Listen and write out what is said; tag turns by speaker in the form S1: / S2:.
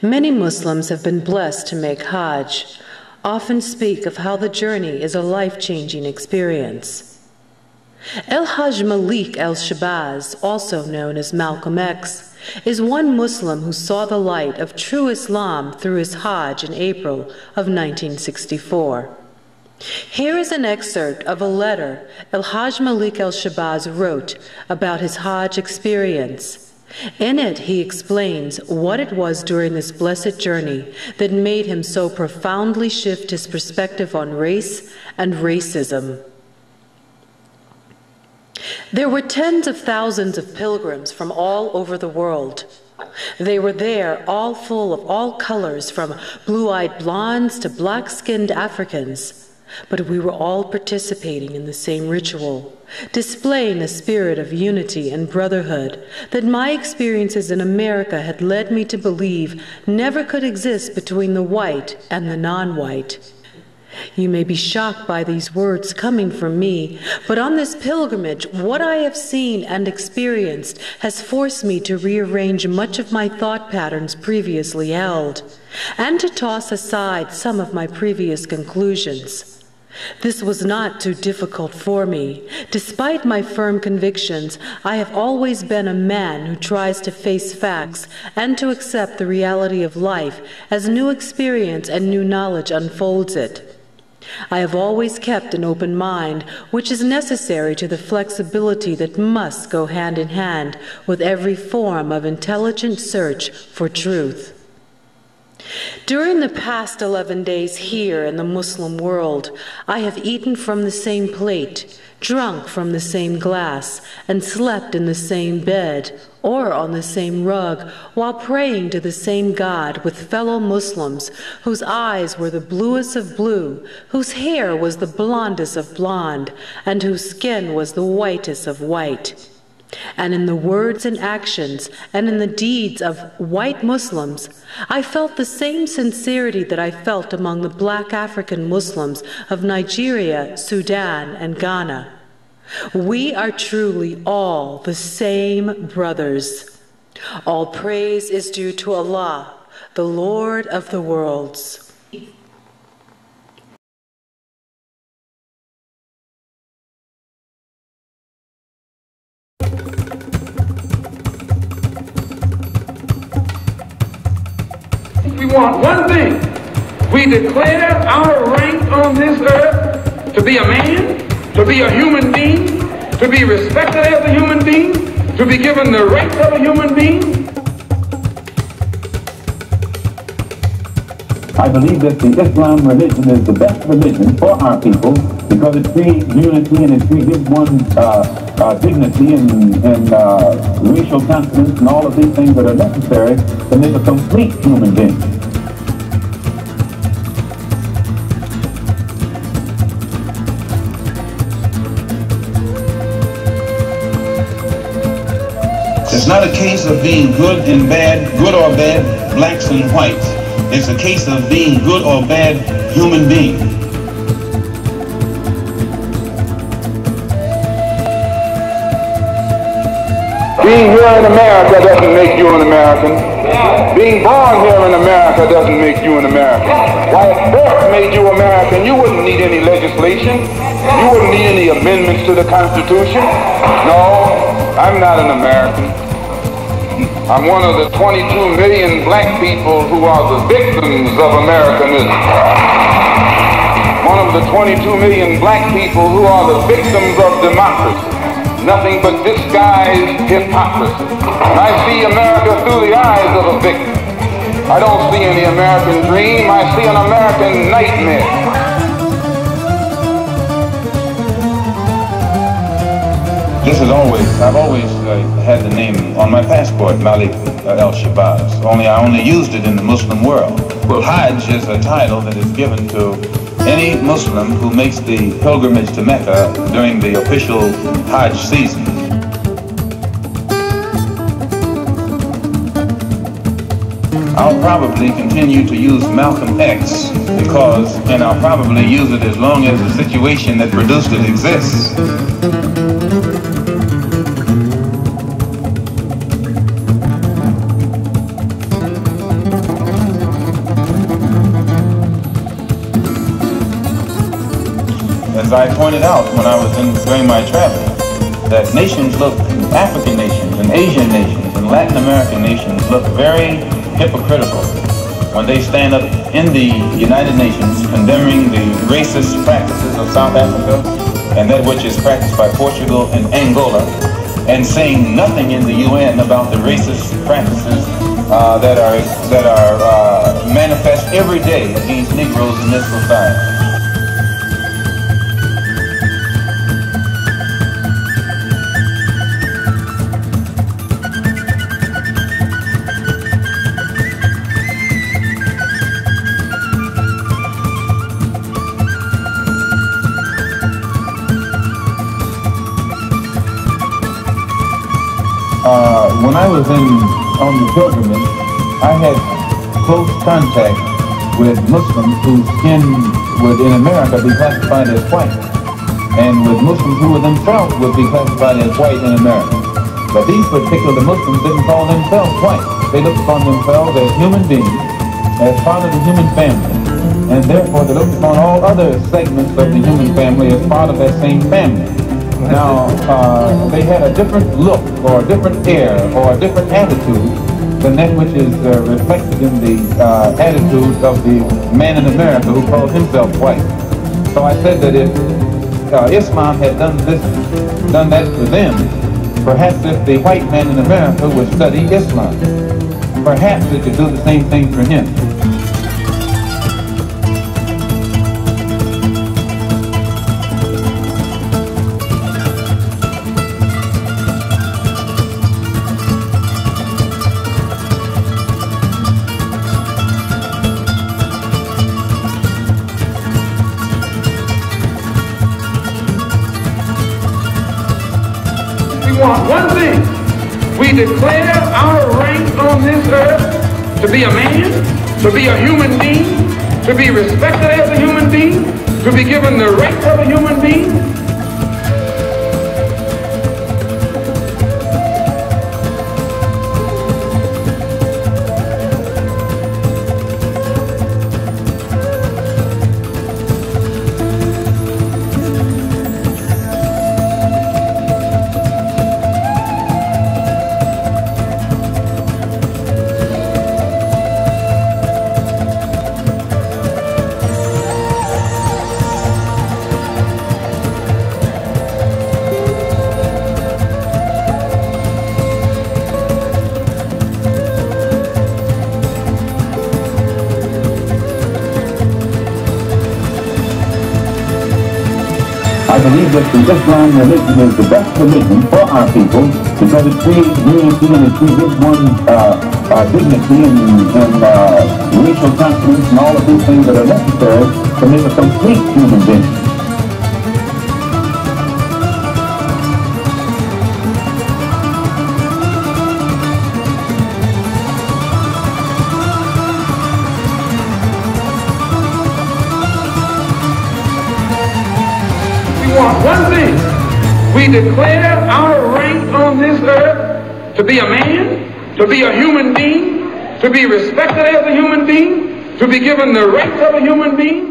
S1: Many Muslims have been blessed to make Hajj, often speak of how the journey is a life-changing experience. El-Hajj Malik el-Shabazz, also known as Malcom X, is one Muslim who saw the light of true Islam through his Hajj in April of 1964. Here is an excerpt of a letter El-Hajj Malik el-Shabazz wrote about his Hajj experience. In it, he explains what it was during this blessed journey that made him so profoundly shift his perspective on race and racism. There were tens of thousands of pilgrims from all over the world. They were there, all full of all colors, from blue-eyed blondes to black-skinned Africans. But we were all participating in the same ritual, displaying a spirit of unity and brotherhood that my experiences in America had led me to believe never could exist between the white and the non-white. You may be shocked by these words coming from me, but on this pilgrimage, what I have seen and experienced has forced me to rearrange much of my thought patterns previously held, and to toss aside some of my previous conclusions. This was not too difficult for me. Despite my firm convictions, I have always been a man who tries to face facts and to accept the reality of life as new experience and new knowledge unfolds it. I have always kept an open mind, which is necessary to the flexibility that must go hand in hand with every form of intelligent search for truth. During the past 11 days here in the Muslim world, I have eaten from the same plate, drunk from the same glass, and slept in the same bed or on the same rug while praying to the same God with fellow Muslims whose eyes were the bluest of blue, whose hair was the blondest of blonde, and whose skin was the whitest of white. And in the words and actions and in the deeds of white Muslims, I felt the same sincerity that I felt among the black African Muslims of Nigeria, Sudan, and Ghana. We are truly all the same brothers. All praise is due to Allah, the Lord of the worlds.
S2: We want one thing. We declare our rank on this earth to be a man, to be a human being, to be respected as a human being, to be given the rights of a human being.
S3: I believe that the Islam religion is the best religion for our people because it creates unity and it gives one dignity and racial confidence and all of these things that are necessary to make a complete human being.
S4: It's not a case of being good and bad, good or bad, blacks and whites. It's a case of being good or bad human being.
S2: Being here in America doesn't make you an American. Being born here in America doesn't make you an American. Why, if birth made you American, you wouldn't need any legislation. You wouldn't need any amendments to the Constitution. No, I'm not an American. I'm one of the 22 million black people who are the victims of Americanism. One of the 22 million black people who are the victims of democracy. Nothing but disguised hypocrisy. I see America through the eyes of a victim. I don't see any American dream. I see an American nightmare.
S4: I've always had the name on my passport, Malik el-Shabazz, I only used it in the Muslim world. Well, Hajj is a title that is given to any Muslim who makes the pilgrimage to Mecca during the official Hajj season. I'll probably continue to use Malcom X and I'll probably use it as long as the situation that produced it exists. as I pointed out when I was during my travel, that nations look, African nations and Asian nations and Latin American nations look very hypocritical when they stand up in the United Nations condemning the racist practices of South Africa and that which is practiced by Portugal and Angola, and saying nothing in the UN about the racist practices that are manifest every day against Negroes in this society. When I was on the pilgrimage, I had close contact with Muslims whose skin would in America be classified as white, and with Muslims who themselves would be classified as white in America. But these particular Muslims didn't call themselves white. They looked upon themselves as human beings, as part of the human family, and therefore they looked upon all other segments of the human family as part of that same family. Now, they had a different look, or a different air, or a different attitude than that which is reflected in the attitude of the man in America who calls himself white. So I said that if Islam had done that for them, perhaps if the white man in America would study Islam, perhaps it could do the same thing for him.
S2: One thing, we declare our rank on this earth to be a man, to be a human being, to be respected as a human being, to be given the rights of a human being.
S3: I believe that the Islam religion is the best religion for our people because it creates unity and it creates one's dignity and racial confidence and all of these things that are necessary to make a complete human being.
S2: One thing, we declare our rank on this earth to be a man, to be a human being, to be respected as a human being, to be given the rights of a human being.